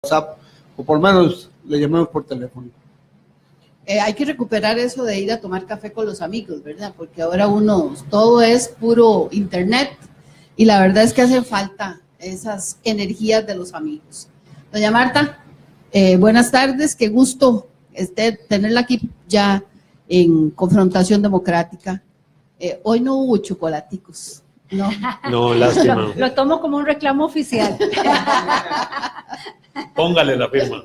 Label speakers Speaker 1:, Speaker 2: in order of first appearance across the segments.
Speaker 1: WhatsApp, o por lo menos le llamamos por teléfono.
Speaker 2: Hay que recuperar eso de ir a tomar café con los amigos, ¿verdad? Porque ahora todo es puro internet y la verdad es que hace falta esas energías de los amigos. Doña Marta, buenas tardes, qué gusto tenerla aquí ya en Confrontación Democrática. Hoy no hubo chocolaticos, ¿no?
Speaker 3: No, lástima.
Speaker 4: Lo tomo como un reclamo oficial.
Speaker 3: Póngale la firma.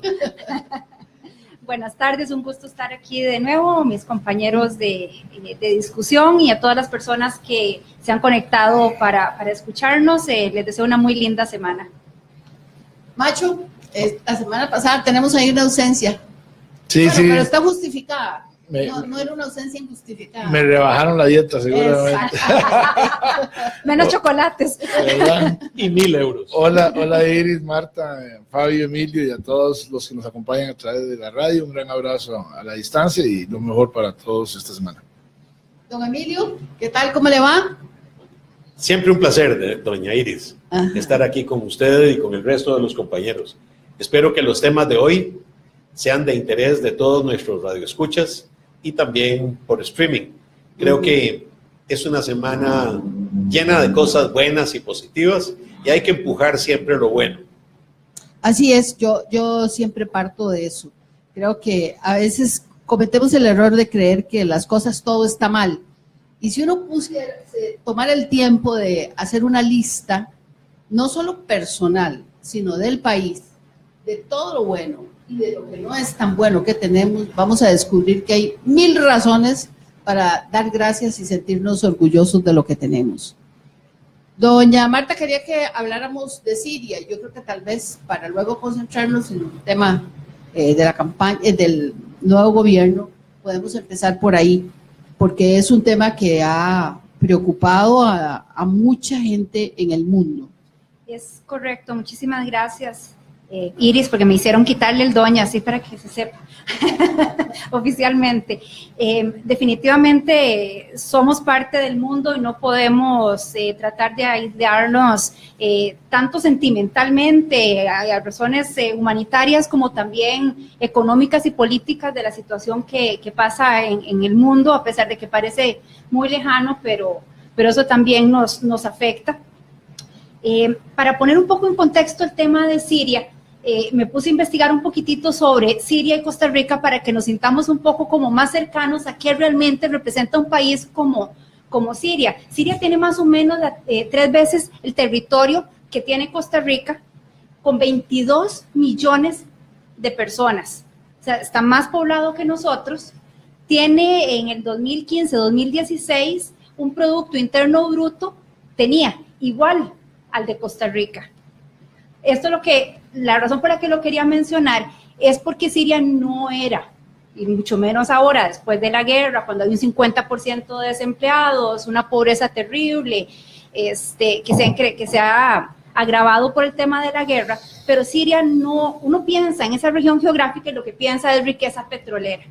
Speaker 4: Buenas tardes, un gusto estar aquí de nuevo, mis compañeros de discusión y a todas las personas que se han conectado para escucharnos. Les deseo una muy linda semana.
Speaker 2: Macho, la semana pasada tenemos ahí una ausencia.
Speaker 5: Sí,
Speaker 2: bueno,
Speaker 5: sí.
Speaker 2: Pero está justificada. No era una ausencia injustificada.
Speaker 5: Me rebajaron la dieta, seguramente.
Speaker 4: Menos chocolates.
Speaker 5: ¿Verdad?
Speaker 3: Y 1,000 euros.
Speaker 5: Hola Iris, Marta, Fabio, Emilio y a todos los que nos acompañan a través de la radio. Un gran abrazo a la distancia y lo mejor para todos esta semana.
Speaker 2: Don Emilio, ¿qué tal? ¿Cómo le va?
Speaker 3: Siempre un placer, doña Iris, estar aquí con usted y con el resto de los compañeros. Espero que los temas de hoy sean de interés de todos nuestros radioescuchas y también por streaming. Creo que es una semana llena de cosas buenas y positivas y hay que empujar siempre lo bueno.
Speaker 2: Así es, yo siempre parto de eso. Creo que a veces cometemos el error de creer que las cosas, todo está mal. Y si uno tomar el tiempo de hacer una lista, no solo personal, sino del país, de todo lo bueno y de lo que no es tan bueno que tenemos, vamos a descubrir que hay 1000 razones para dar gracias y sentirnos orgullosos de lo que tenemos. Doña Marta, quería que habláramos de Siria. Yo creo que tal vez para luego concentrarnos en el tema de la campaña, del nuevo gobierno, podemos empezar por ahí, porque es un tema que ha preocupado a mucha gente en el mundo.
Speaker 4: Es correcto, muchísimas gracias, Iris, porque me hicieron quitarle el doña, así para que se sepa oficialmente. Definitivamente somos parte del mundo y no podemos tratar de aislarnos tanto sentimentalmente a razones humanitarias como también económicas y políticas de la situación que pasa en el mundo, a pesar de que parece muy lejano, pero eso también nos afecta. Para poner un poco en contexto el tema de Siria, me puse a investigar un poquitito sobre Siria y Costa Rica para que nos sintamos un poco como más cercanos a qué realmente representa un país como Siria. Siria tiene más o menos 3 veces el territorio que tiene Costa Rica, con 22 millones de personas. O sea, está más poblado que nosotros. Tiene en el 2015-2016 un Producto Interno Bruto, tenía igual al de Costa Rica. Esto es la razón por la que lo quería mencionar es porque Siria no era, y mucho menos ahora, después de la guerra, cuando hay un 50% de desempleados, una pobreza terrible, que se ha agravado por el tema de la guerra, pero Siria no, uno piensa en esa región geográfica y lo que piensa es riqueza petrolera,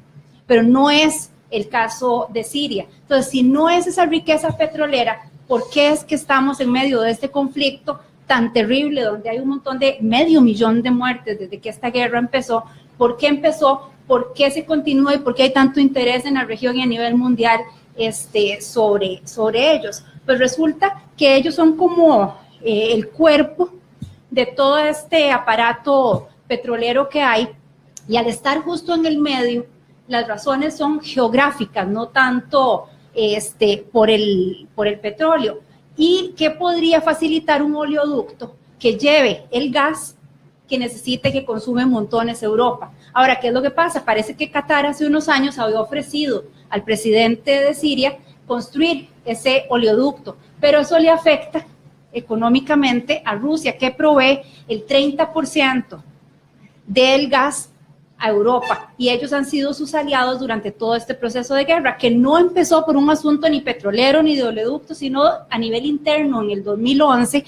Speaker 4: pero no es el caso de Siria. Entonces, si no es esa riqueza petrolera, ¿por qué es que estamos en medio de este conflicto tan terrible, donde hay un montón de 500,000 de muertes desde que esta guerra empezó? ¿Por qué empezó? ¿Por qué se continúa? ¿Y por qué hay tanto interés en la región y a nivel mundial sobre ellos? Pues resulta que ellos son como el cuerpo de todo este aparato petrolero que hay, y al estar justo en el medio, las razones son geográficas, no tanto por el petróleo. ¿Y qué podría facilitar un oleoducto que lleve el gas que necesita y que consume montones Europa? Ahora, ¿qué es lo que pasa? Parece que Qatar hace unos años había ofrecido al presidente de Siria construir ese oleoducto, pero eso le afecta económicamente a Rusia, que provee el 30% del gas a Europa, y ellos han sido sus aliados durante todo este proceso de guerra, que no empezó por un asunto ni petrolero ni de oleoducto, sino a nivel interno en el 2011,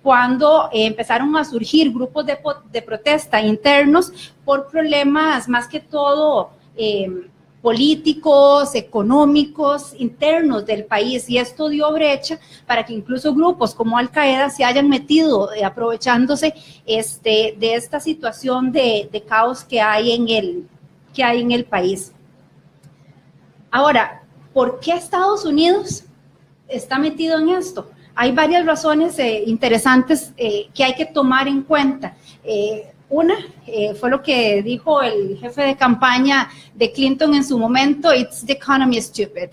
Speaker 4: cuando empezaron a surgir grupos de protesta internos por problemas más que todo políticos, económicos, internos del país, y esto dio brecha para que incluso grupos como Al Qaeda se hayan metido aprovechándose de esta situación de caos que hay en el país. Ahora, ¿por qué Estados Unidos está metido en esto? Hay varias razones interesantes que hay que tomar en cuenta. Una fue lo que dijo el jefe de campaña de Clinton en su momento: "It's the economy, stupid".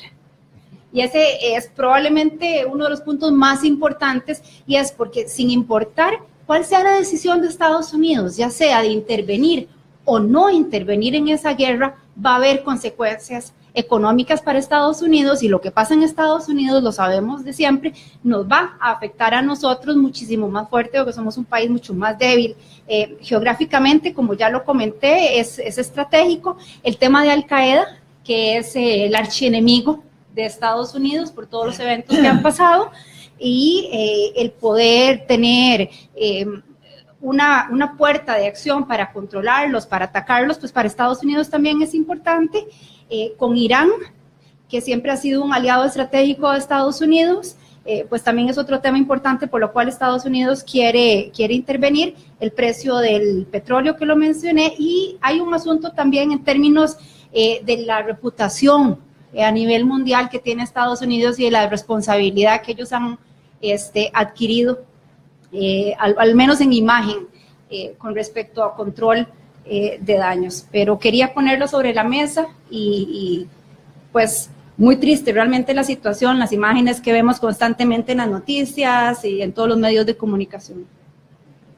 Speaker 4: Y ese es probablemente uno de los puntos más importantes, y es porque sin importar cuál sea la decisión de Estados Unidos, ya sea de intervenir o no intervenir en esa guerra, va a haber consecuencias económicas para Estados Unidos, y lo que pasa en Estados Unidos, lo sabemos de siempre, nos va a afectar a nosotros muchísimo más fuerte, porque somos un país mucho más débil. Geográficamente, como ya lo comenté, es estratégico. El tema de Al Qaeda, que es el archienemigo de Estados Unidos por todos los eventos que han pasado, y el poder tener una puerta de acción para controlarlos, para atacarlos, pues para Estados Unidos también es importante. Con Irán, que siempre ha sido un aliado estratégico de Estados Unidos, pues también es otro tema importante por lo cual Estados Unidos quiere intervenir. El precio del petróleo, que lo mencioné, y hay un asunto también en términos de la reputación a nivel mundial que tiene Estados Unidos y de la responsabilidad que ellos han adquirido, al menos en imagen, con respecto a control de daños. Pero quería ponerlo sobre la mesa y pues muy triste realmente la situación, las imágenes que vemos constantemente en las noticias y en todos los medios de comunicación.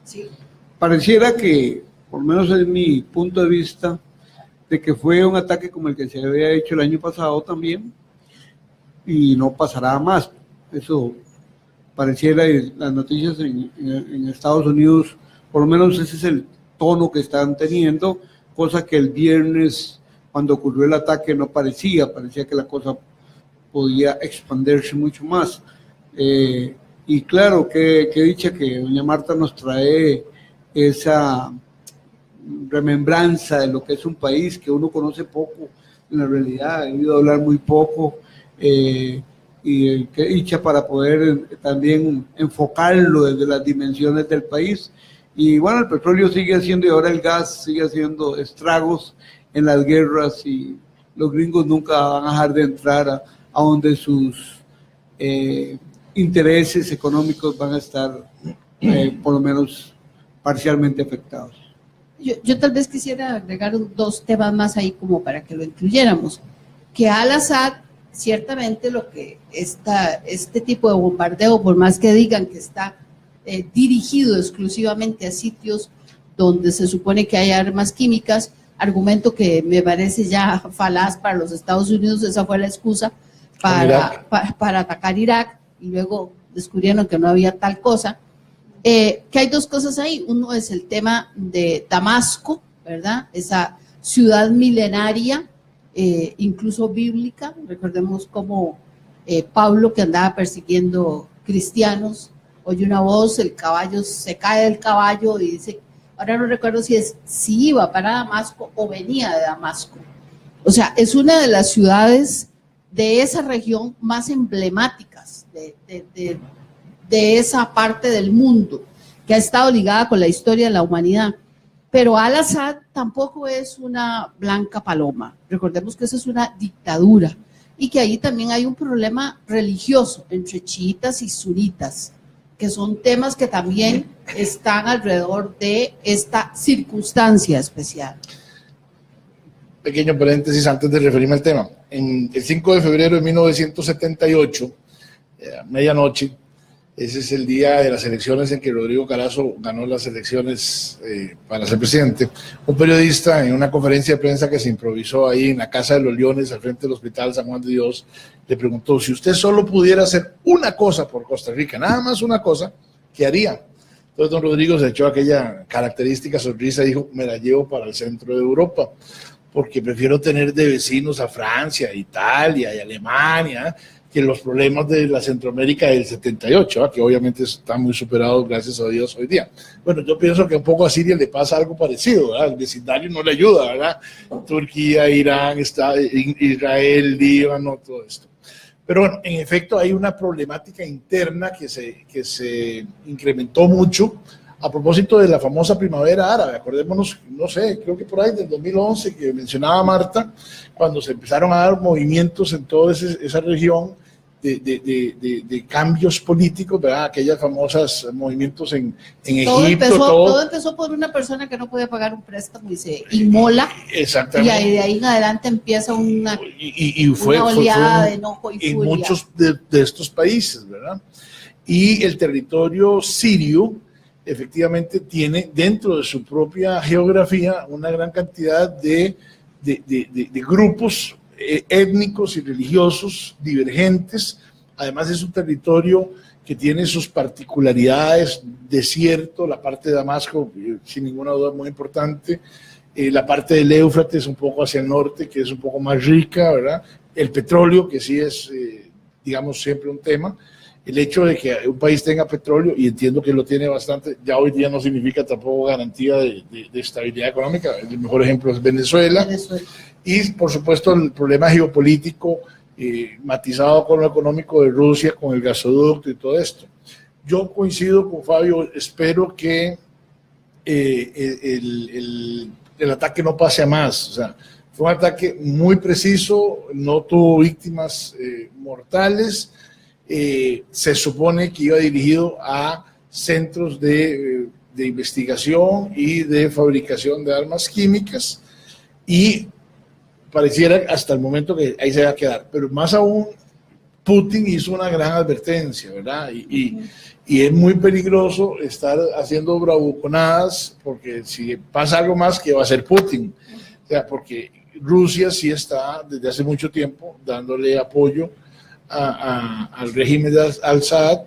Speaker 1: Sí. Pareciera que, por lo menos en mi punto de vista, de que fue un ataque como el que se había hecho el año pasado también, y no pasará más. Eso pareciera, las noticias en Estados Unidos, por lo menos ese es el tono que están teniendo, cosa que el viernes, cuando ocurrió el ataque, no parecía que la cosa podía expandirse mucho más. Y claro, que dicha que doña Marta nos trae esa remembranza de lo que es un país que uno conoce poco, en la realidad, he oído hablar muy poco, y que dicha para poder también enfocarlo desde las dimensiones del país. Y bueno, el petróleo sigue haciendo, y ahora el gas sigue haciendo estragos en las guerras, y los gringos nunca van a dejar de entrar a donde sus intereses económicos van a estar por lo menos parcialmente afectados.
Speaker 2: Yo tal vez quisiera agregar dos temas más ahí como para que lo incluyéramos. Que Al-Assad, ciertamente lo que este tipo de bombardeo, por más que digan que está dirigido exclusivamente a sitios donde se supone que hay armas químicas, argumento que me parece ya falaz para los Estados Unidos. Esa fue la excusa para atacar Irak, y luego descubrieron que no había tal cosa. Que hay dos cosas ahí. Uno es el tema de Damasco, ¿verdad? Esa ciudad milenaria, incluso bíblica. Recordemos cómo Pablo, que andaba persiguiendo cristianos, oye una voz, el caballo se cae del caballo y dice, ahora no recuerdo si iba para Damasco o venía de Damasco. O sea, es una de las ciudades de esa región más emblemáticas de esa parte del mundo, que ha estado ligada con la historia de la humanidad. Pero Al-Assad tampoco es una blanca paloma. Recordemos que esa es una dictadura, y que ahí también hay un problema religioso entre chiitas y sunitas, que son temas que también están alrededor de esta circunstancia especial.
Speaker 5: Pequeño paréntesis antes de referirme al tema. El 5 de febrero de 1978, medianoche, ese es el día de las elecciones en que Rodrigo Carazo ganó las elecciones para ser presidente. Un periodista, en una conferencia de prensa que se improvisó ahí en la Casa de los Leones, al frente del Hospital San Juan de Dios, le preguntó: si usted solo pudiera hacer una cosa por Costa Rica, nada más una cosa, ¿qué haría? Entonces don Rodrigo se echó aquella característica sonrisa y dijo: me la llevo para el centro de Europa, porque prefiero tener de vecinos a Francia, Italia y Alemania, que los problemas de la Centroamérica del 78, que obviamente están muy superados, gracias a Dios, hoy día. Bueno, yo pienso que un poco a Siria le pasa algo parecido, ¿verdad? El vecindario no le ayuda, ¿verdad? Turquía, Irán, Israel, Líbano, todo esto. Pero bueno, en efecto hay una problemática interna que se incrementó mucho a propósito de la famosa primavera árabe. Acordémonos, no sé, creo que por ahí del 2011 que mencionaba Marta, cuando se empezaron a dar movimientos en toda esa región de cambios políticos, ¿verdad? Aquellas famosas movimientos en Egipto.
Speaker 2: Todo empezó por una persona que no podía pagar un préstamo y se inmola.
Speaker 5: Exactamente.
Speaker 2: Y de ahí en adelante empieza una oleada de enojo y furia.
Speaker 5: En muchos de estos países, ¿verdad? Y el territorio sirio efectivamente tiene dentro de su propia geografía una gran cantidad de grupos étnicos y religiosos divergentes. Además es un territorio que tiene sus particularidades, desierto, la parte de Damasco, sin ninguna duda muy importante, la parte del Éufrates un poco hacia el norte, que es un poco más rica, ¿verdad? El petróleo, que sí es, digamos, siempre un tema. El hecho de que un país tenga petróleo, y entiendo que lo tiene bastante, ya hoy día no significa tampoco garantía de estabilidad económica. El mejor ejemplo es Venezuela. Y, por supuesto, el problema geopolítico matizado con lo económico de Rusia, con el gasoducto y todo esto. Yo coincido con Fabio, espero que el ataque no pase a más. O sea, fue un ataque muy preciso, no tuvo víctimas mortales. Se supone que iba dirigido a centros de investigación y de fabricación de armas químicas, y pareciera hasta el momento que ahí se va a quedar. Pero más aún, Putin hizo una gran advertencia, ¿verdad? Y es muy peligroso estar haciendo bravuconadas, porque si pasa algo más, ¿qué va a hacer Putin? O sea, porque Rusia sí está desde hace mucho tiempo dándole apoyo al régimen de Al-Assad,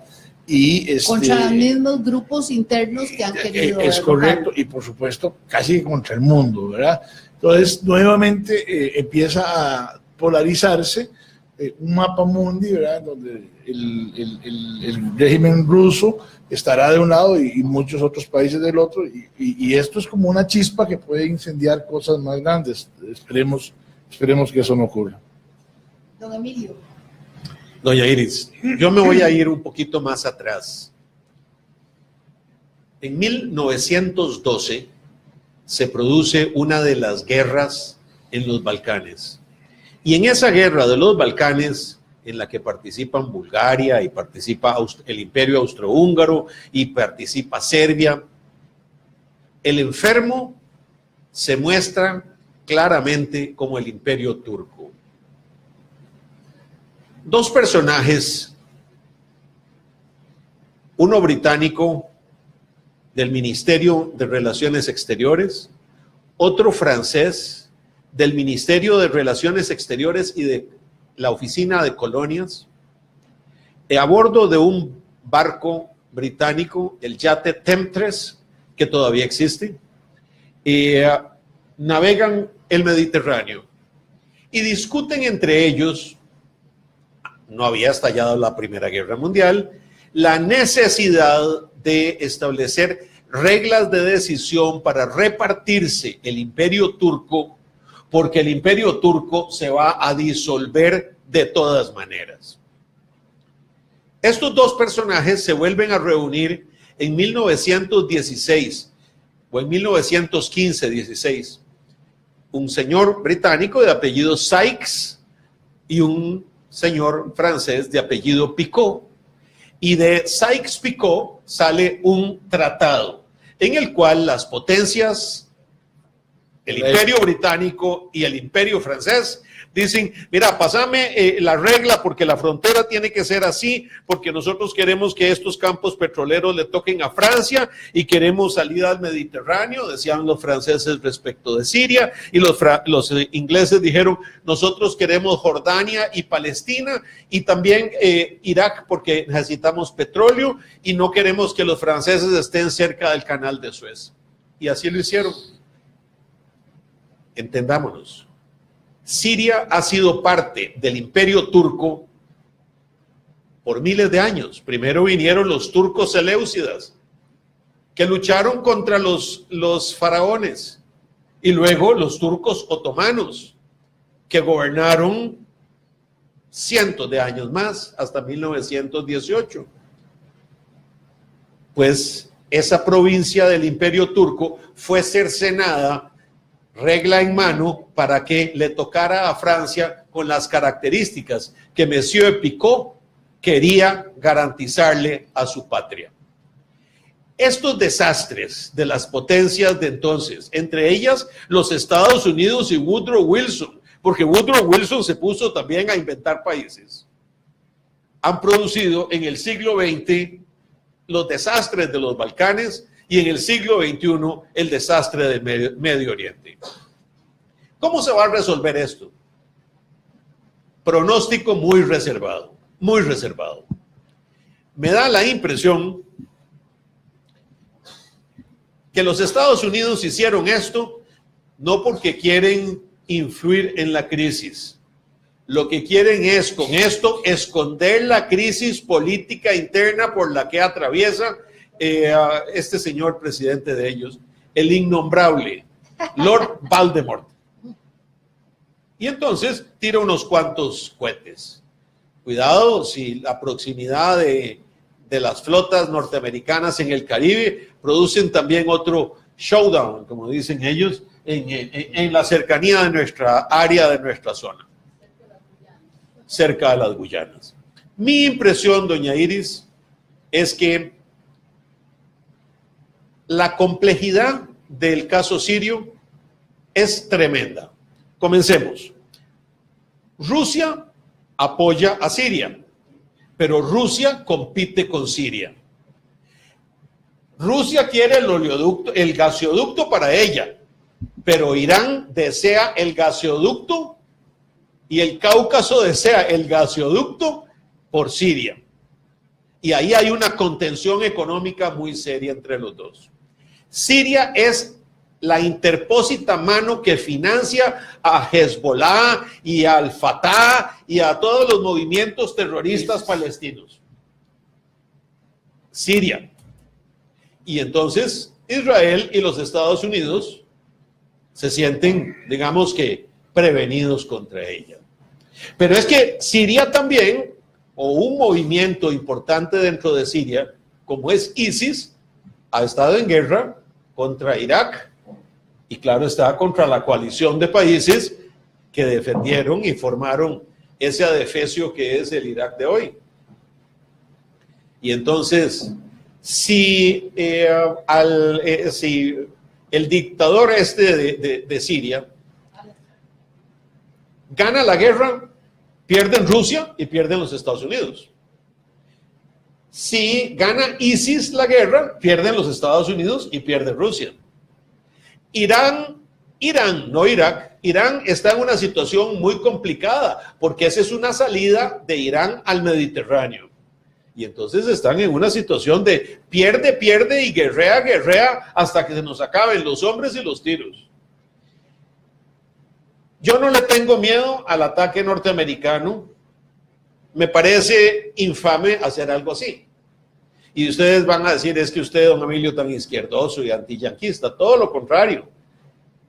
Speaker 5: y
Speaker 2: contra los mismos grupos internos que han querido
Speaker 5: es correcto, y por supuesto casi contra el mundo, ¿verdad? Entonces nuevamente empieza a polarizarse un mapa mundi, ¿verdad? Donde el régimen ruso estará de un lado y muchos otros países del otro, y esto es como una chispa que puede incendiar cosas más grandes. Esperemos que eso no ocurra.
Speaker 2: Don Emilio.
Speaker 3: Doña Iris, yo me voy a ir un poquito más atrás. En 1912 se produce una de las guerras en los Balcanes. Y en esa guerra de los Balcanes, en la que participan Bulgaria y participa el Imperio Austrohúngaro y participa Serbia, el enfermo se muestra claramente como el Imperio Turco. Dos personajes, uno británico del Ministerio de Relaciones Exteriores, otro francés del Ministerio de Relaciones Exteriores y de la Oficina de Colonias, a bordo de un barco británico, el yate Temptress, que todavía existe, navegan el Mediterráneo y discuten entre ellos. No había estallado la Primera Guerra Mundial, la necesidad de establecer reglas de decisión para repartirse el Imperio Turco, porque el Imperio Turco se va a disolver de todas maneras. Estos dos personajes se vuelven a reunir en 1916 o en 1915-16. Un señor británico de apellido Sykes y un señor francés de apellido Picot, y de Sykes-Picot sale un tratado en el cual las potencias, el Imperio Británico y el Imperio Francés, dicen, mira, pásame la regla porque la frontera tiene que ser así, porque nosotros queremos que estos campos petroleros le toquen a Francia y queremos salida al Mediterráneo, decían los franceses respecto de Siria, y los ingleses dijeron, nosotros queremos Jordania y Palestina y también Irak porque necesitamos petróleo y no queremos que los franceses estén cerca del canal de Suez. Y así lo hicieron. Entendámonos. Siria ha sido parte del Imperio Turco por miles de años. Primero vinieron los turcos seleucidas, que lucharon contra los faraones, y luego los turcos otomanos, que gobernaron cientos de años más, hasta 1918. Pues esa provincia del Imperio Turco fue cercenada, regla en mano, para que le tocara a Francia con las características que Monsieur Picot quería garantizarle a su patria. Estos desastres de las potencias de entonces, entre ellas los Estados Unidos y Woodrow Wilson, porque Woodrow Wilson se puso también a inventar países, han producido en el siglo XX los desastres de los Balcanes y en el siglo XXI el desastre del Medio Oriente. ¿Cómo se va a resolver esto? Pronóstico muy reservado, muy reservado. Me da la impresión que los Estados Unidos hicieron esto no porque quieren influir en la crisis. Lo que quieren es, con esto, esconder la crisis política interna por la que atraviesa este señor presidente de ellos, el innombrable Lord Voldemort. Y entonces tira unos cuantos cohetes. Cuidado si la proximidad de las flotas norteamericanas en el Caribe producen también otro showdown, como dicen ellos, en la cercanía de nuestra área, de nuestra zona, cerca de las Guyanas. Mi impresión, doña Iris, es que la complejidad del caso sirio es tremenda. Comencemos. Rusia apoya a Siria, pero Rusia compite con Siria. Rusia quiere el gasoducto para ella, pero Irán desea el gasoducto y el Cáucaso desea el gasoducto por Siria. Y ahí hay una contención económica muy seria entre los dos. Siria es la interpósita mano que financia a Hezbollah y al Fatah y a todos los movimientos terroristas palestinos. Siria. Y entonces Israel y los Estados Unidos se sienten, digamos que, prevenidos contra ella. Pero es que Siria también, o un movimiento importante dentro de Siria, como es ISIS, ha estado en guerra contra Irak y claro está contra la coalición de países que defendieron y formaron ese adefesio que es el Irak de hoy. Y entonces, si el dictador de Siria gana la guerra, pierden Rusia y pierden los Estados Unidos. Si gana ISIS la guerra, pierden los Estados Unidos y pierde Rusia. Irán, no Irak, Irán está en una situación muy complicada porque esa es una salida de Irán al Mediterráneo. Y entonces están en una situación de pierde y guerrea hasta que se nos acaben los hombres y los tiros. Yo no le tengo miedo al ataque norteamericano. Me parece infame hacer algo así. Y ustedes van a decir, es que usted, don Emilio, tan izquierdoso y antiyanquista. Todo lo contrario.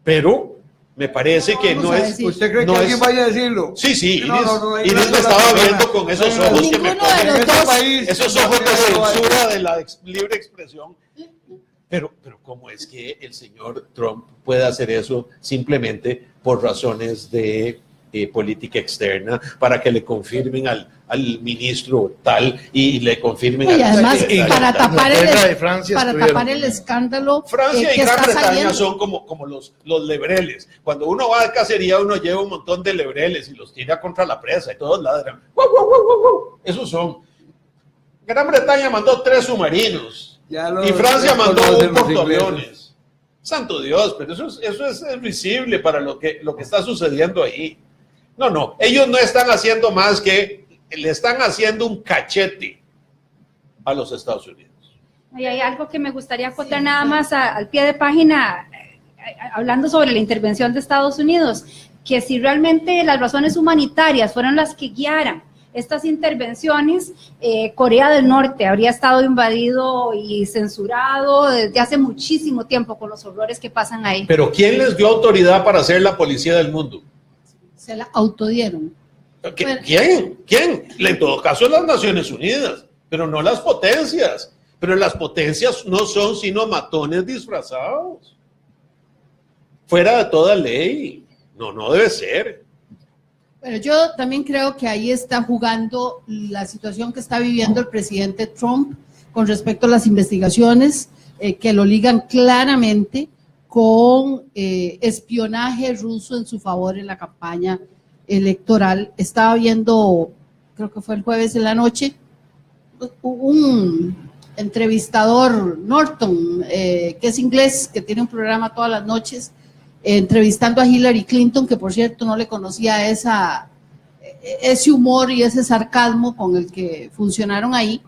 Speaker 3: Pero me parece que no es...
Speaker 1: ¿Usted cree que alguien vaya a decirlo?
Speaker 3: Sí, Iris lo estaba viendo con esos ojos que me ponen. Esos ojos de censura de la libre expresión. Pero ¿cómo es que el señor Trump puede hacer eso simplemente por razones de política externa, para que le confirmen al ministro tal y le confirmen
Speaker 2: y además
Speaker 3: para
Speaker 2: tapar el escándalo?
Speaker 3: Francia y Gran Bretaña son como los lebreles. Cuando uno va de cacería, uno lleva un montón de lebreles y los tira contra la presa y todos ladran. ¡Wow, wow, wow, wow, wow! Esos son. Gran Bretaña mandó 3 submarinos y Francia mandó un portaaviones. Santo Dios, pero eso es visible para lo que está sucediendo ahí. No, ellos no están haciendo más que le están haciendo un cachete a los Estados Unidos.
Speaker 4: Y hay algo que me gustaría acotar nada más al pie de página, hablando sobre la intervención de Estados Unidos, que si realmente las razones humanitarias fueron las que guiaran estas intervenciones, Corea del Norte habría estado invadido y censurado desde hace muchísimo tiempo con los horrores que pasan ahí.
Speaker 3: Pero ¿quién les dio autoridad para ser la policía del mundo?
Speaker 2: Se la autodieron.
Speaker 3: ¿Quién? En todo caso, las Naciones Unidas, pero no las potencias. Pero las potencias no son sino matones disfrazados. Fuera de toda ley. No debe ser.
Speaker 2: Pero yo también creo que ahí está jugando la situación que está viviendo el presidente Trump con respecto a las investigaciones que lo ligan claramente con espionaje ruso en su favor en la campaña electoral. Estaba viendo, creo que fue el jueves en la noche, un entrevistador, Norton, que es inglés, que tiene un programa todas las noches, entrevistando a Hillary Clinton, que por cierto no le conocía ese humor y ese sarcasmo con el que funcionaron ahí,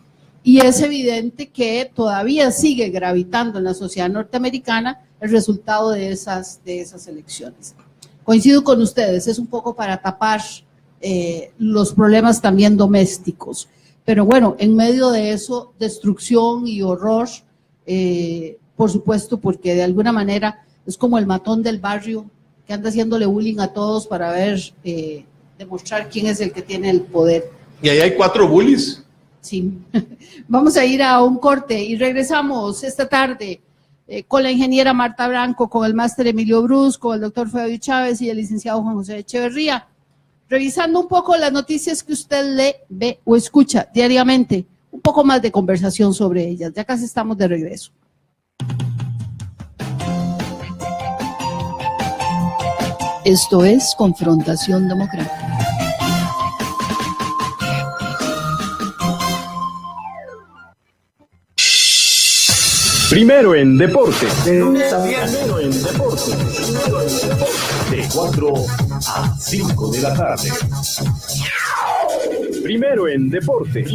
Speaker 2: y es evidente que todavía sigue gravitando en la sociedad norteamericana el resultado de esas elecciones. Coincido con ustedes, es un poco para tapar los problemas también domésticos, pero bueno, en medio de eso, destrucción y horror, por supuesto, porque de alguna manera es como el matón del barrio que anda haciéndole bullying a todos para demostrar quién es el que tiene el poder.
Speaker 3: Y ahí hay 4 bullies.
Speaker 2: Sí. Vamos a ir a un corte y regresamos esta tarde con la ingeniera Marta Blanco, con el máster Emilio Brus, con el doctor Fabio Chávez y el licenciado Juan José Echeverría, revisando un poco las noticias que usted lee, ve o escucha diariamente, un poco más de conversación sobre ellas. Ya casi estamos de regreso. Esto es Confrontación Democrática.
Speaker 6: Primero en deporte. De 4 a 5 de la tarde. Primero en deporte.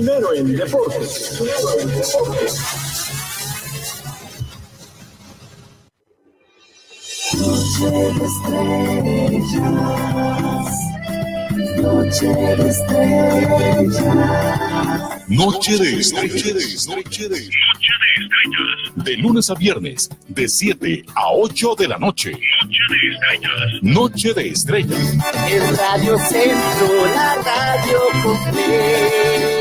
Speaker 6: Noche de estrellas. De lunes a viernes, de 7 a 8 de la noche. Noche de estrellas.
Speaker 7: El Radio Centro, la radio completa.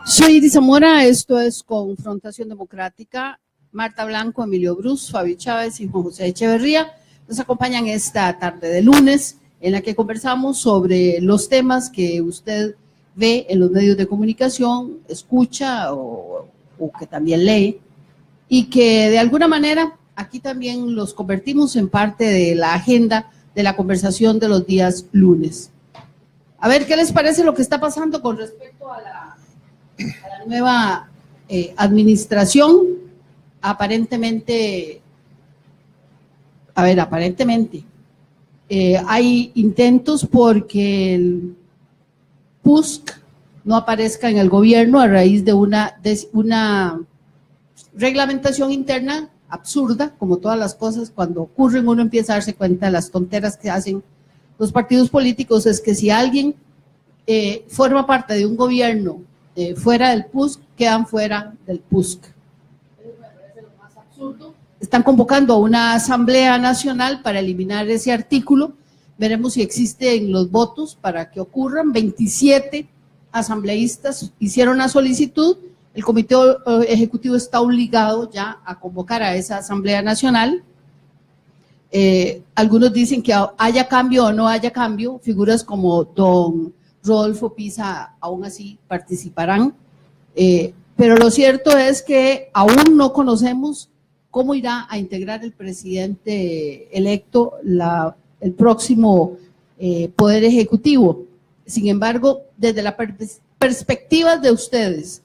Speaker 2: Soy Iris Zamora, esto es Confrontación Democrática. Marta Blanco, Emilio Brus, Fabio Chávez y Juan José Echeverría nos acompañan esta tarde de lunes, en la que conversamos sobre los temas que usted ve en los medios de comunicación, escucha o que también lee, y que de alguna manera aquí también los convertimos en parte de la agenda de la conversación de los días lunes. A ver, ¿qué les parece lo que está pasando con respecto a la nueva administración? Aparentemente hay intentos porque el PUSC no aparezca en el gobierno a raíz de una reglamentación interna absurda, como todas las cosas. Cuando ocurren uno empieza a darse cuenta de las tonteras que hacen los partidos políticos. Es que si alguien forma parte de un gobierno fuera del PUSC, quedan fuera del PUSC. Eso me parece lo más absurdo. Están convocando a una asamblea nacional para eliminar ese artículo. Veremos si existen los votos para que ocurran. 27 asambleístas hicieron la solicitud. El comité ejecutivo está obligado ya a convocar a esa asamblea nacional. Algunos dicen que haya cambio o no haya cambio. Figuras como don Rodolfo Pisa aún así participarán, pero lo cierto es que aún no conocemos cómo irá a integrar el presidente electo el próximo Poder Ejecutivo. Sin embargo, desde la perspectiva de ustedes,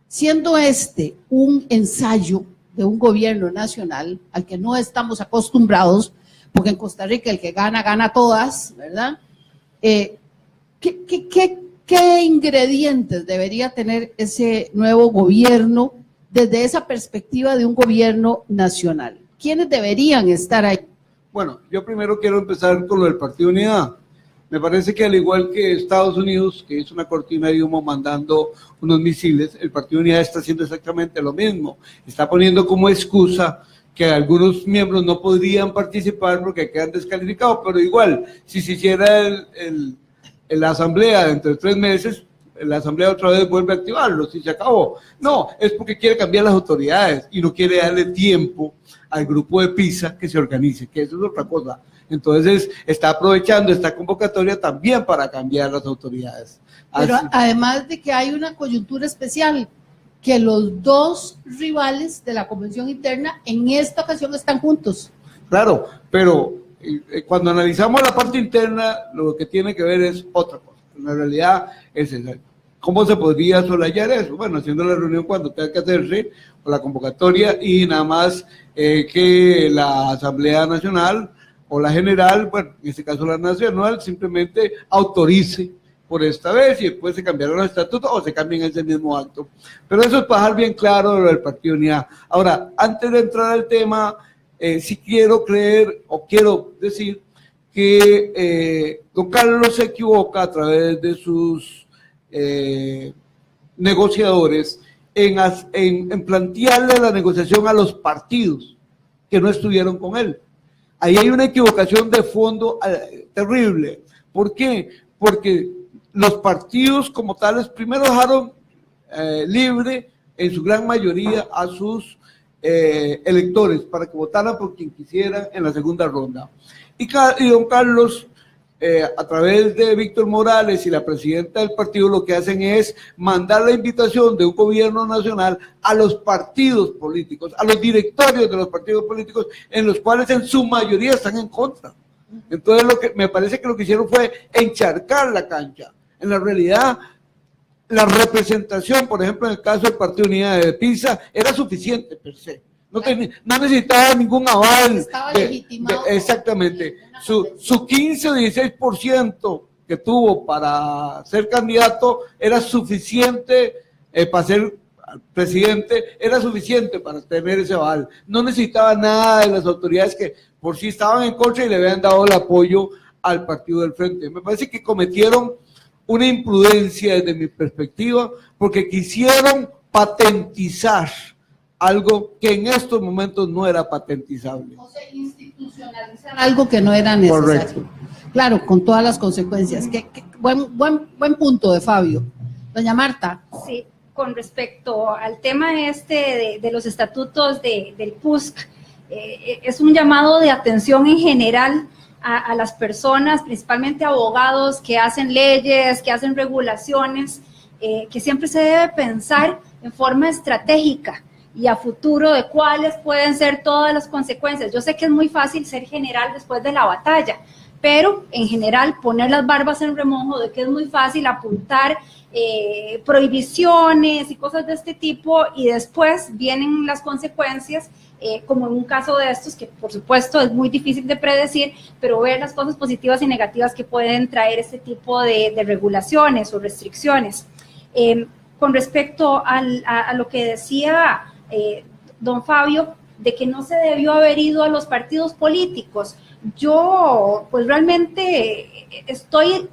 Speaker 2: siendo este un ensayo de un gobierno nacional al que no estamos acostumbrados, porque en Costa Rica el que gana, gana todas, ¿verdad? ¿Qué ingredientes debería tener ese nuevo gobierno desde esa perspectiva de un gobierno nacional? ¿Quiénes deberían estar ahí?
Speaker 1: Bueno, yo primero quiero empezar con lo del Partido Unidad. Me parece que al igual que Estados Unidos, que hizo una cortina de humo mandando unos misiles, el Partido Unidad está haciendo exactamente lo mismo. Está poniendo como excusa que algunos miembros no podrían participar porque quedan descalificados, pero igual, si se hiciera la asamblea dentro de 3 meses, la asamblea otra vez vuelve a activarlo, si se acabó. No, es porque quiere cambiar las autoridades y no quiere darle tiempo al grupo de Pisa que se organice, que eso es otra cosa. Entonces está aprovechando esta convocatoria también para cambiar las autoridades.
Speaker 2: Pero además de que hay una coyuntura especial, que los 2 rivales de la convención interna en esta ocasión están juntos.
Speaker 1: Claro, pero cuando analizamos la parte interna, lo que tiene que ver es otra cosa. En la realidad es cómo se podría solayar eso. Bueno, haciendo la reunión cuando tenga que hacerse, o la convocatoria, y nada más que la Asamblea Nacional o la General, bueno, en este caso la Nacional, simplemente autorice por esta vez y después se cambiaron los estatutos o se cambian ese mismo acto. Pero eso es para dejar bien claro lo del Partido Unidad. Ahora, antes de entrar al tema, sí quiero creer o quiero decir que don Carlos se equivoca a través de sus negociadores en plantearle la negociación a los partidos que no estuvieron con él. Ahí hay una equivocación de fondo terrible. ¿Por qué? Porque los partidos como tales primero dejaron libre en su gran mayoría a sus electores para que votaran por quien quisieran en la segunda ronda. Y don Carlos, a través de Víctor Morales y la presidenta del partido, lo que hacen es mandar la invitación de un gobierno nacional a los partidos políticos, a los directorios de los partidos políticos, en los cuales en su mayoría están en contra. Entonces me parece que lo que hicieron fue encharcar la cancha. En la realidad, la representación, por ejemplo, en el caso del Partido Unidad de Pisa, era suficiente per se. No necesitaba ningún aval.
Speaker 2: Estaba legitimado.
Speaker 1: Exactamente. Su 15 o 16% que tuvo para ser candidato era suficiente para ser presidente, era suficiente para tener ese aval. No necesitaba nada de las autoridades que por sí estaban en contra y le habían dado el apoyo al partido del Frente. Me parece que cometieron una imprudencia desde mi perspectiva porque quisieron patentizar algo que en estos momentos no era patentizable.
Speaker 2: O sea, institucionalizar algo que no era necesario.
Speaker 1: Correcto.
Speaker 2: Claro, con todas las consecuencias. Buen punto de Fabio. Doña Marta.
Speaker 4: Sí, con respecto al tema de los estatutos del PUSC, es un llamado de atención en general a las personas, principalmente abogados que hacen leyes, que hacen regulaciones, que siempre se debe pensar en forma estratégica y a futuro de cuáles pueden ser todas las consecuencias. Yo sé que es muy fácil ser general después de la batalla, pero en general poner las barbas en remojo de que es muy fácil apuntar prohibiciones y cosas de este tipo y después vienen las consecuencias, como en un caso de estos que por supuesto es muy difícil de predecir, pero ver las cosas positivas y negativas que pueden traer este tipo de regulaciones o restricciones. Con respecto a lo que decía don Fabio, de que no se debió haber ido a los partidos políticos, yo pues realmente estoy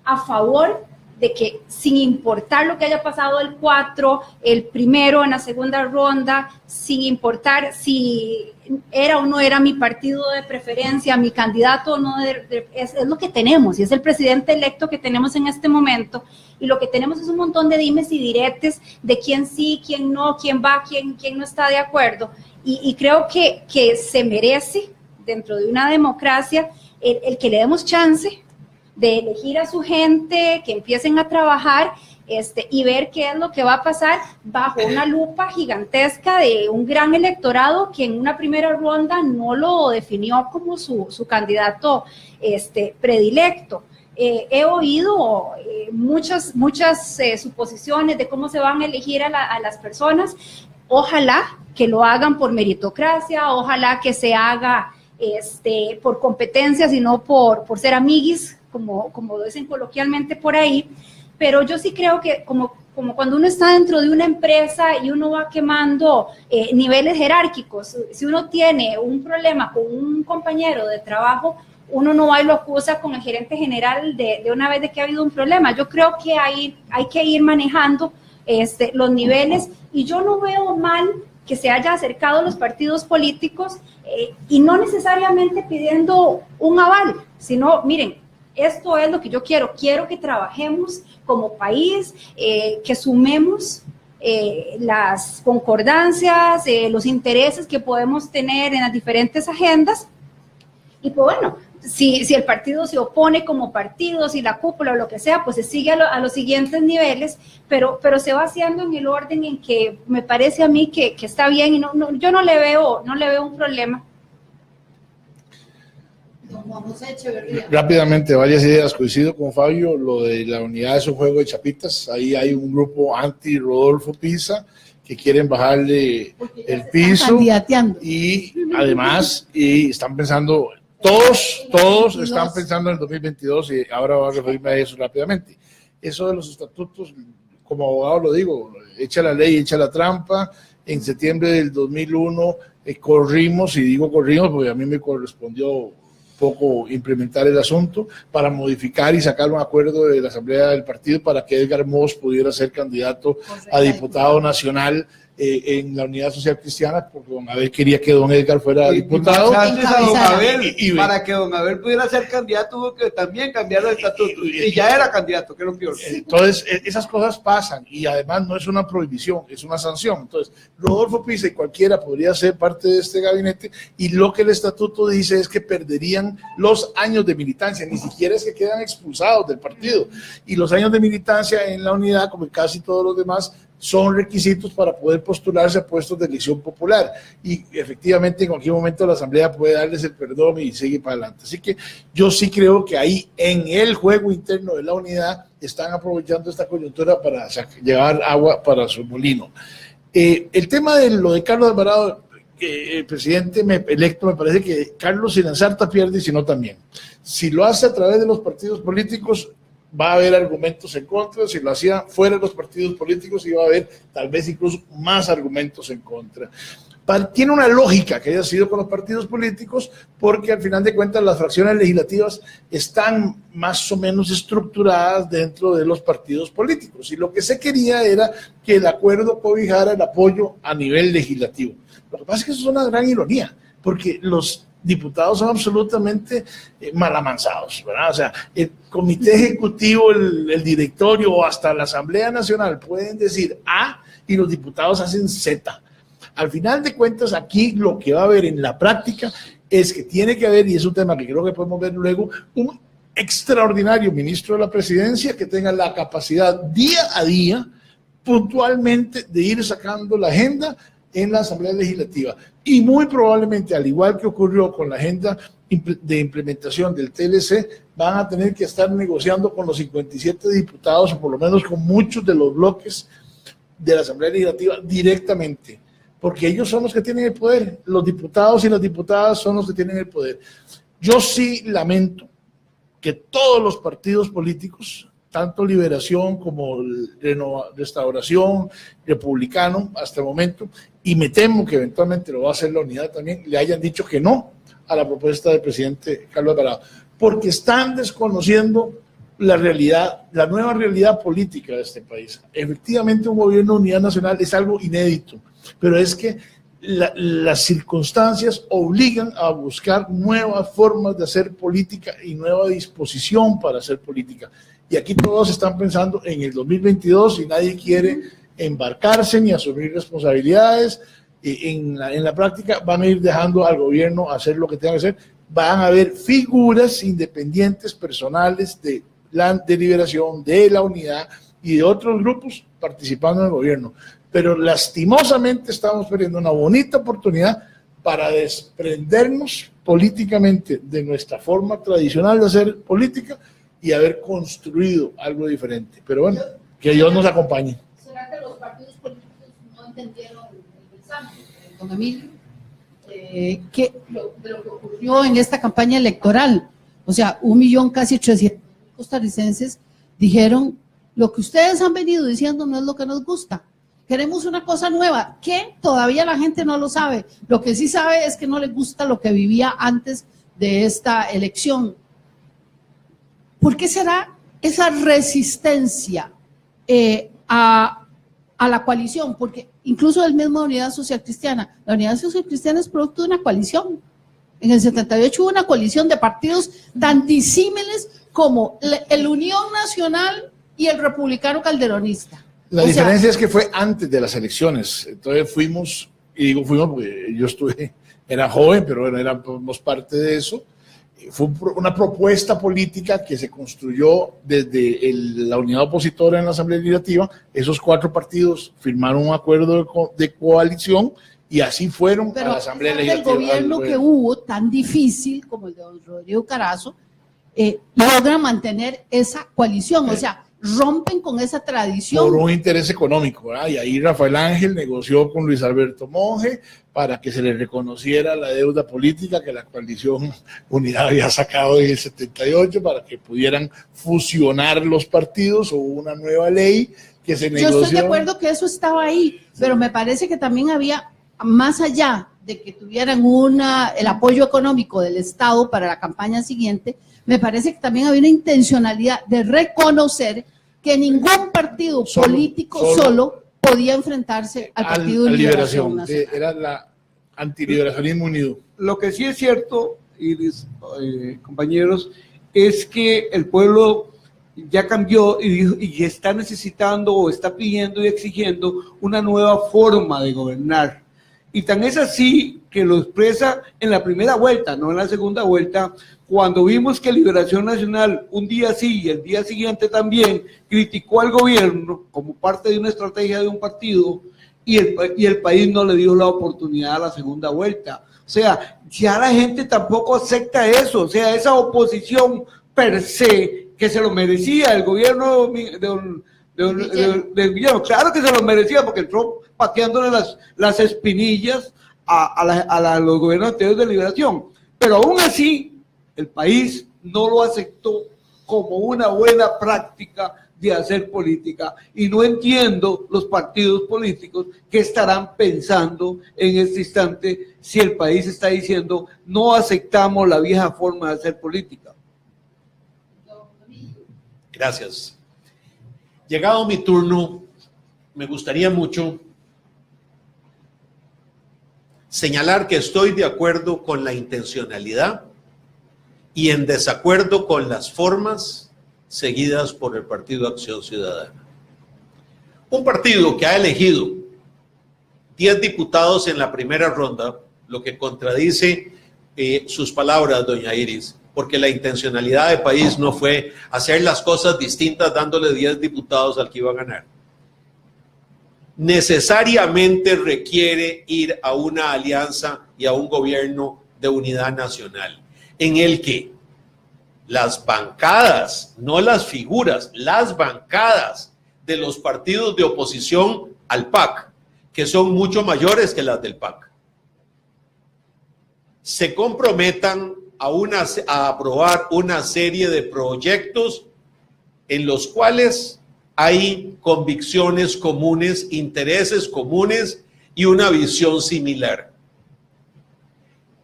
Speaker 4: a favor de que sin importar lo que haya pasado el 4, el primero en la segunda ronda, sin importar si era o no era mi partido de preferencia, mi candidato o no, es lo que tenemos y es el presidente electo que tenemos en este momento y lo que tenemos es un montón de dimes y diretes de quién sí, quién no, quién va, quién no está de acuerdo y creo que se merece dentro de una democracia el que le demos chance de elegir a su gente, que empiecen a trabajar y ver qué es lo que va a pasar bajo una lupa gigantesca de un gran electorado que en una primera ronda no lo definió como su candidato predilecto. He oído muchas suposiciones de cómo se van a elegir a las personas. Ojalá que lo hagan por meritocracia, ojalá que se haga por competencias y no por ser amiguis, como dicen coloquialmente por ahí. Pero yo sí creo que como cuando uno está dentro de una empresa y uno va quemando niveles jerárquicos, si uno tiene un problema con un compañero de trabajo, uno no va y lo acusa con el gerente general de una vez de que ha habido un problema. Yo creo que hay que ir manejando los niveles, y yo no veo mal que se haya acercado a los partidos políticos y no necesariamente pidiendo un aval, sino, miren, esto es lo que yo quiero que trabajemos como país, que sumemos las concordancias, los intereses que podemos tener en las diferentes agendas. Y pues bueno, si el partido se opone como partido, si la cúpula o lo que sea, pues se sigue a los siguientes niveles, pero se va haciendo en el orden en que me parece a mí que está bien, y yo no le veo un problema.
Speaker 5: Rápidamente, varias ideas. Coincido con Fabio, lo de la unidad es un juego de chapitas. Ahí hay un grupo anti-Rodolfo Pisa que quieren bajarle el piso, y además están pensando, todos están pensando en el 2022, y ahora voy a referirme a eso rápidamente. Eso de los estatutos, como abogado lo digo, echa la ley, echa la trampa. En septiembre del 2001 corrimos, y digo corrimos porque a mí me correspondió poco implementar el asunto, para modificar y sacar un acuerdo de la Asamblea del Partido para que Edgar Moss pudiera ser candidato a diputado nacional en la Unidad Social Cristiana, porque don Abel quería que don Edgar fuera diputado.
Speaker 1: Antes a don Abel, para que don Abel pudiera ser candidato, tuvo que también cambiar el estatuto, y ya era candidato, que es lo peor.
Speaker 5: Entonces, esas cosas pasan, y además no es una prohibición, es una sanción. Entonces, Rodolfo Pisa y cualquiera podría ser parte de este gabinete, y lo que el estatuto dice es que perderían los años de militancia, ni siquiera es que quedan expulsados del partido, y los años de militancia en la unidad, como en casi todos los demás, son requisitos para poder postularse a puestos de elección popular, y efectivamente en cualquier momento la Asamblea puede darles el perdón y seguir para adelante. Así que yo sí creo que ahí en el juego interno de la unidad están aprovechando esta coyuntura para llevar agua para su molino. El tema de lo de Carlos Alvarado, el presidente electo, me parece que Carlos sin Ensarta pierde, y si no también. Si lo hace a través de los partidos políticos, va a haber argumentos en contra. Si lo hacía fuera de los partidos políticos, iba a haber tal vez incluso más argumentos en contra. Tiene una lógica que haya sido con los partidos políticos, porque al final de cuentas las fracciones legislativas están más o menos estructuradas dentro de los partidos políticos, y lo que se quería era que el acuerdo cobijara el apoyo a nivel legislativo. Lo que pasa es que eso es una gran ironía, porque los diputados son absolutamente malamanzados, ¿verdad? O sea, el comité ejecutivo, el directorio o hasta la Asamblea Nacional pueden decir A y los diputados hacen Z. Al final de cuentas, aquí lo que va a haber en la práctica es que tiene que haber, y es un tema que creo que podemos ver luego, un extraordinario ministro de la Presidencia que tenga la capacidad día a día, puntualmente, de ir sacando la agenda en la Asamblea Legislativa, y muy probablemente, al igual que ocurrió con la agenda de implementación del TLC, van a tener que estar negociando con los 57 diputados, o por lo menos con muchos de los bloques de la Asamblea Legislativa directamente, porque ellos son los que tienen el poder. Los diputados y las diputadas son los que tienen el poder. Yo sí lamento que todos los partidos políticos, tanto Liberación como Restauración, Republicano, hasta el momento, y me temo que eventualmente lo va a hacer la unidad también, le hayan dicho que no a la propuesta del presidente Carlos Alvarado, porque están desconociendo la realidad, la nueva realidad política de este país. Efectivamente, un gobierno de unidad nacional es algo inédito, pero es que las circunstancias obligan a buscar nuevas formas de hacer política y nueva disposición para hacer política. Y aquí todos están pensando en el 2022 y nadie quiere embarcarse ni asumir responsabilidades. En la práctica van a ir dejando al gobierno hacer lo que tenga que hacer. Van a haber figuras independientes, personales de la deliberación, de la unidad, y de otros grupos participando en el gobierno. Pero lastimosamente estamos perdiendo una bonita oportunidad para desprendernos políticamente de nuestra forma tradicional de hacer política y haber construido algo diferente. Pero bueno, que Dios nos acompañe.
Speaker 2: ¿Será que los partidos políticos no entendieron el mensaje, don Emilio? De lo que ocurrió en esta campaña electoral. O sea, 1.000.000, casi 300.000 costarricenses dijeron: lo que ustedes han venido diciendo no es lo que nos gusta. Queremos una cosa nueva, que todavía la gente no lo sabe. Lo que sí sabe es que no les gusta lo que vivía antes de esta elección. ¿Por qué será esa resistencia a la coalición? Porque incluso el mismo Unidad Social Cristiana, la Unidad Social Cristiana es producto de una coalición. En el 78 hubo una coalición de partidos tan disímiles como el Unión Nacional y el Republicano Calderonista.
Speaker 5: La diferencia es que fue antes de las elecciones. Entonces fuimos, y digo fuimos porque yo era joven, pero bueno, éramos parte de eso. Fue una propuesta política que se construyó desde la unidad opositora en la Asamblea Legislativa. Esos 4 partidos firmaron un acuerdo de coalición y así fueron a la Asamblea Legislativa.
Speaker 2: El gobierno que hubo, tan difícil como el de don Rodrigo Carazo, logra mantener esa coalición. O sea, rompen con esa tradición.
Speaker 5: Por un interés económico, ¿verdad? Y ahí Rafael Ángel negoció con Luis Alberto Monge para que se le reconociera la deuda política que la coalición Unidad había sacado en el 78 para que pudieran fusionar los partidos. Hubo una nueva ley que se negoció.
Speaker 2: Yo estoy de acuerdo que eso estaba ahí, pero me parece que también había, más allá de que tuvieran el apoyo económico del Estado para la campaña siguiente, me parece que también había una intencionalidad de reconocer que ningún partido político solo podía enfrentarse al Partido de Liberación Nacional.
Speaker 5: Era la antiliberacionismo unido.
Speaker 1: Lo que sí es cierto, Iris, compañeros, es que el pueblo ya cambió y está necesitando o está pidiendo y exigiendo una nueva forma de gobernar. Y tan es así que lo expresa en la primera vuelta, no en la segunda vuelta, cuando vimos que Liberación Nacional un día sí y el día siguiente también criticó al gobierno como parte de una estrategia de un partido y el país no le dio la oportunidad a la segunda vuelta. O sea, ya la gente tampoco acepta eso, o sea, esa oposición per se que se lo merecía el gobierno de Guillermo, claro que se lo merecía porque entró pateándole las espinillas a los gobiernos anteriores de Liberación, pero aún así el país no lo aceptó como una buena práctica de hacer política y no entiendo los partidos políticos que estarán pensando en este instante si el país está diciendo no aceptamos la vieja forma de hacer política.
Speaker 3: Gracias. Llegado mi turno, me gustaría mucho señalar que estoy de acuerdo con la intencionalidad y en desacuerdo con las formas seguidas por el Partido Acción Ciudadana. Un partido que ha elegido 10 diputados en la primera ronda, lo que contradice sus palabras, doña Iris, porque la intencionalidad de país no fue hacer las cosas distintas dándole 10 diputados al que iba a ganar. Necesariamente requiere ir a una alianza y a un gobierno de unidad nacional, en el que las bancadas, no las figuras, las bancadas de los partidos de oposición al PAC, que son mucho mayores que las del PAC, se comprometan a aprobar una serie de proyectos en los cuales hay convicciones comunes, intereses comunes y una visión similar.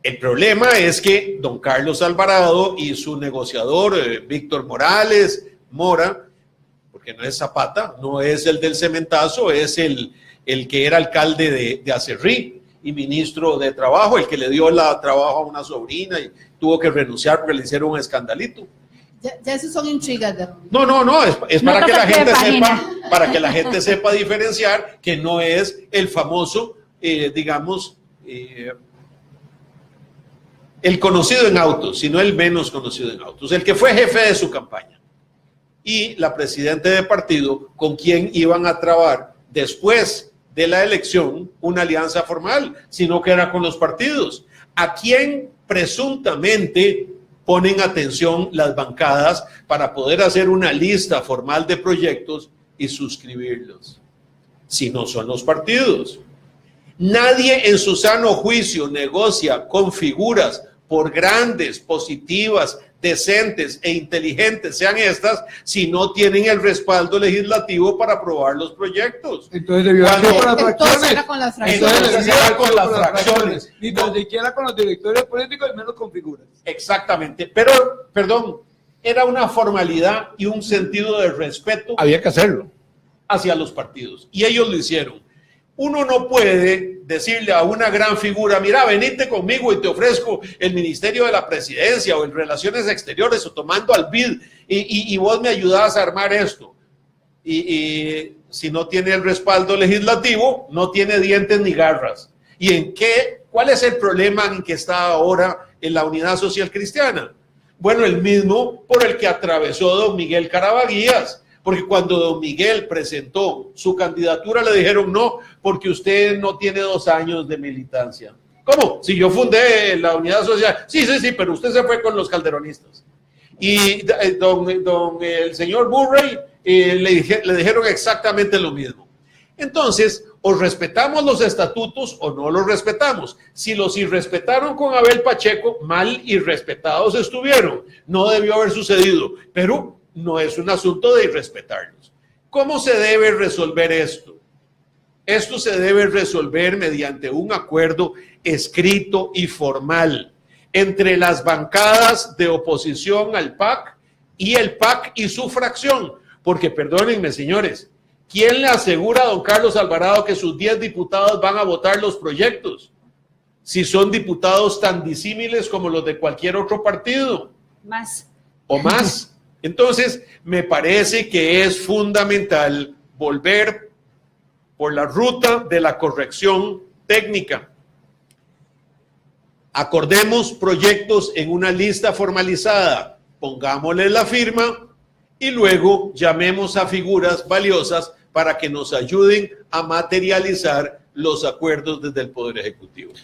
Speaker 3: El problema es que don Carlos Alvarado y su negociador Víctor Morales Mora, porque no es Zapata, no es el del cementazo, es el que era alcalde de Acerrí y ministro de Trabajo, el que le dio trabajo a una sobrina y tuvo que renunciar porque le hicieron un escandalito.
Speaker 2: Ya esas son intrigas.
Speaker 3: No, es para que la gente sepa, para que la gente sepa diferenciar que no es el famoso, digamos, el conocido en autos, sino el menos conocido en autos, el que fue jefe de su campaña. y la presidenta de partido con quien iban a trabar después de la elección una alianza formal, sino que era con los partidos. ¿A quién presuntamente ponen atención las bancadas para poder hacer una lista formal de proyectos y suscribirlos? Si no son los partidos. Nadie en su sano juicio negocia con figuras, por grandes, positivas, decentes e inteligentes sean estas, si no tienen el respaldo legislativo para aprobar los proyectos.
Speaker 1: Entonces debió ser con las fracciones.
Speaker 2: Era con las fracciones.
Speaker 3: Entonces era con las fracciones.
Speaker 1: Ni tan siquiera con los directores políticos y menos con figuras.
Speaker 3: Exactamente. Pero, perdón, era una formalidad y un sentido de respeto
Speaker 5: Había que hacerlo.
Speaker 3: hacia los partidos. Y ellos lo hicieron. Uno no puede decirle a una gran figura, mira, venite conmigo y te ofrezco el Ministerio de la Presidencia o el Relaciones Exteriores o tomando al BID y vos me ayudás a armar esto. Y si no tiene el respaldo legislativo, no tiene dientes ni garras. ¿Y cuál es el problema en que está ahora en la Unidad Social Cristiana? Bueno, el mismo por el que atravesó don Miguel Carabaguías. Porque cuando don Miguel presentó su candidatura le dijeron no, porque usted no tiene 2 años de militancia. ¿Cómo? Si yo fundé la Unidad Social. Sí, pero usted se fue con los calderonistas. Y el señor Murray le dijeron exactamente lo mismo. Entonces, o respetamos los estatutos o no los respetamos. Si los irrespetaron con Abel Pacheco, mal irrespetados estuvieron. No debió haber sucedido, pero no es un asunto de irrespetarlos. ¿Cómo se debe resolver esto? Esto se debe resolver mediante un acuerdo escrito y formal entre las bancadas de oposición al PAC y el PAC y su fracción. Porque, perdónenme, señores, ¿quién le asegura a don Carlos Alvarado que sus 10 diputados van a votar los proyectos? Si son diputados tan disímiles como los de cualquier otro partido.
Speaker 4: Más.
Speaker 3: O más. Entonces, me parece que es fundamental volver por la ruta de la corrección técnica. Acordemos proyectos en una lista formalizada, pongámosle la firma y luego llamemos a figuras valiosas para que nos ayuden a materializar los acuerdos desde el Poder Ejecutivo.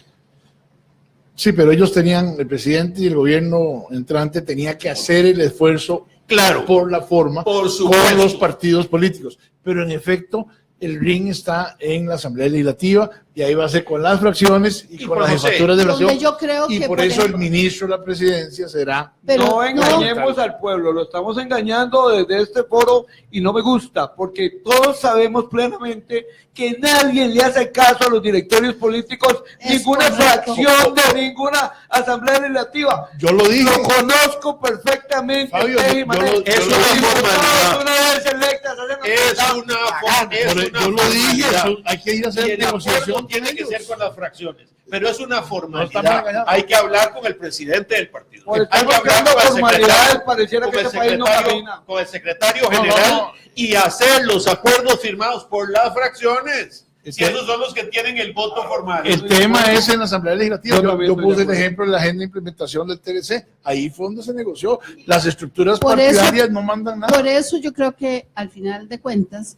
Speaker 5: Sí, pero ellos tenían, el presidente y el gobierno entrante tenía que hacer el esfuerzo,
Speaker 3: claro,
Speaker 5: por la forma,
Speaker 3: por supuesto,
Speaker 5: con los partidos políticos. Pero en efecto, el ring está en la Asamblea Legislativa y ahí va a ser con las fracciones y con las jefaturas de fracción.
Speaker 2: Yo creo
Speaker 5: y
Speaker 2: que,
Speaker 5: por eso el ministro de la Presidencia será...
Speaker 2: Pero
Speaker 1: no engañemos al pueblo, lo estamos engañando desde este foro y no me gusta, porque todos sabemos plenamente que nadie le hace caso a los directorios políticos, ninguna fracción de ninguna asamblea legislativa.
Speaker 5: Yo lo dije.
Speaker 1: Lo conozco perfectamente.
Speaker 5: Fabio,
Speaker 3: es una
Speaker 5: yo lo dije, hay que ir a hacer negociación.
Speaker 3: Tiene que ser con las fracciones, pero es una formalidad. Hay que hablar con el presidente del partido. Hay que hablar con el secretario general y hacer los acuerdos firmados por las fracciones. Si esos son los que tienen el voto formal.
Speaker 5: El tema es en la Asamblea Legislativa. Yo puse el ejemplo de la agenda de implementación del TLC. Ahí fue donde se negoció. Las estructuras partidarias no mandan nada.
Speaker 2: Por eso yo creo que al final de cuentas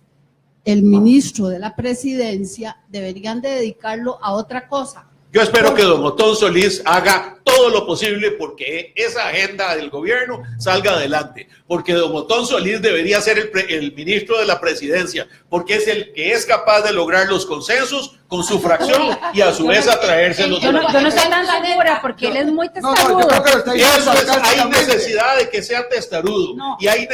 Speaker 2: el ministro de la Presidencia deberían de dedicarlo a otra cosa.
Speaker 3: Yo espero que don Otón Solís haga todo lo posible porque esa agenda del gobierno salga adelante, porque don Otón Solís debería ser el ministro de la Presidencia, porque es el que es capaz de lograr los consensos con su fracción y a su vez atraérselos.
Speaker 4: Yo no estoy tan segura porque él es muy testarudo.
Speaker 3: Hay necesidad de que sea testarudo y hay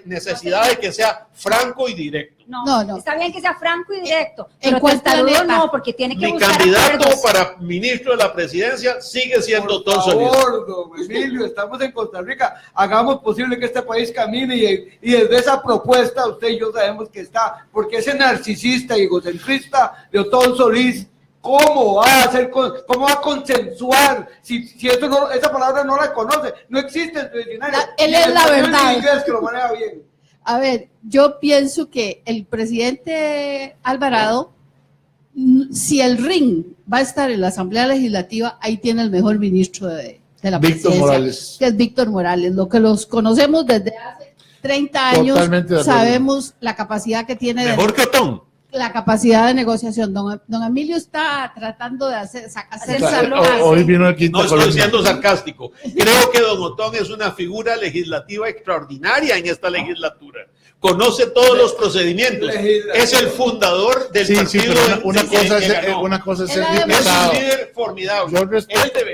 Speaker 3: necesidad de que sea franco y directo.
Speaker 4: No. Está bien que sea franco y directo, pero testarudo no, porque tiene que buscar
Speaker 3: candidato
Speaker 4: acuerdos.
Speaker 3: Para ministro de la Presidencia sigue siendo Otón Solís.
Speaker 1: Por favor, don Emilio, estamos en Costa Rica, hagamos posible que este país camine y desde esa propuesta usted y yo sabemos que está, porque ese narcisista y egocentrista de Otón Solís, ¿cómo va a consensuar si eso no, esa palabra no la conoce? No existe en su diccionario.
Speaker 2: Él es la verdad.
Speaker 1: Inglés que lo maneja bien.
Speaker 2: A ver, yo pienso que el presidente Alvarado, si el ring va a estar en la Asamblea Legislativa, ahí tiene el mejor ministro de la Presidencia,
Speaker 5: Morales.
Speaker 2: Que es Víctor Morales, lo que los conocemos desde hace 30 años
Speaker 5: Totalmente de acuerdo.
Speaker 2: sabemos la capacidad que tiene
Speaker 3: Mejor que Otón.
Speaker 2: la capacidad de negociación. Don Emilio está tratando de hacer
Speaker 4: salón.
Speaker 5: Hoy vino aquí.
Speaker 3: No estoy siendo sarcástico. Creo que don Otón es una figura legislativa extraordinaria en esta legislatura. Conoce todos los procedimientos. Es el fundador del partido.
Speaker 5: Pero una cosa es ser
Speaker 2: Él
Speaker 3: Es
Speaker 5: diputado.
Speaker 3: un líder formidable.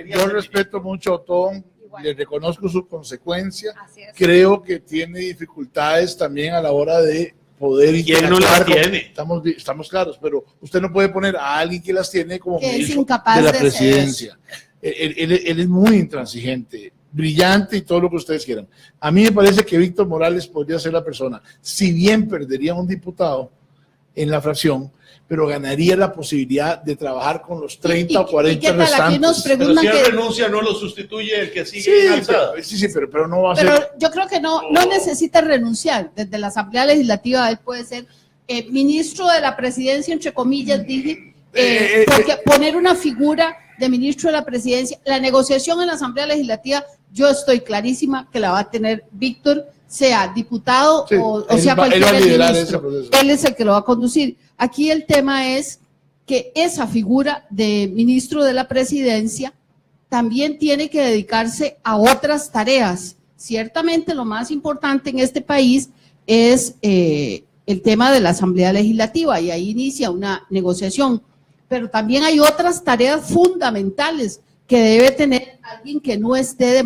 Speaker 5: Yo respeto mucho a Otón, le reconozco su consecuencia.
Speaker 4: Así es.
Speaker 5: Creo que tiene dificultades también a la hora de poder
Speaker 3: ¿Quién no las
Speaker 5: interactuar
Speaker 3: tiene?
Speaker 5: Estamos claros, pero usted no puede poner a alguien que las tiene como
Speaker 2: Que es
Speaker 5: ministro
Speaker 2: incapaz
Speaker 5: de la
Speaker 2: de hacer
Speaker 5: presidencia. Él es muy intransigente, brillante y todo lo que ustedes quieran. A mí me parece que Víctor Morales podría ser la persona, si bien perdería un diputado en la fracción, pero ganaría la posibilidad de trabajar con los 30 o 40
Speaker 2: ¿qué tal? Aquí
Speaker 5: restantes.
Speaker 2: nos
Speaker 3: Pero
Speaker 2: preguntan
Speaker 3: si él
Speaker 2: que...
Speaker 3: renuncia, no lo sustituye el que sigue
Speaker 5: Sí,
Speaker 3: en alzada.
Speaker 5: pero no va a
Speaker 2: Pero
Speaker 5: ser.
Speaker 2: yo creo que no necesita renunciar. Desde la Asamblea Legislativa él puede ser ministro de la presidencia, entre comillas, dije, porque poner una figura de ministro de la presidencia, la negociación en la Asamblea Legislativa, yo estoy clarísima que la va a tener Víctor, sea diputado
Speaker 5: Sí,
Speaker 2: o
Speaker 5: él
Speaker 2: sea
Speaker 5: va a
Speaker 2: cualquier
Speaker 5: liderar
Speaker 2: ministro.
Speaker 5: ese proceso.
Speaker 2: Él es el que lo va a conducir. Aquí el tema es que esa figura de ministro de la presidencia también tiene que dedicarse a otras tareas. Ciertamente lo más importante en este país es el tema de la Asamblea Legislativa y ahí inicia una negociación, pero también hay otras tareas fundamentales que debe tener alguien que no esté de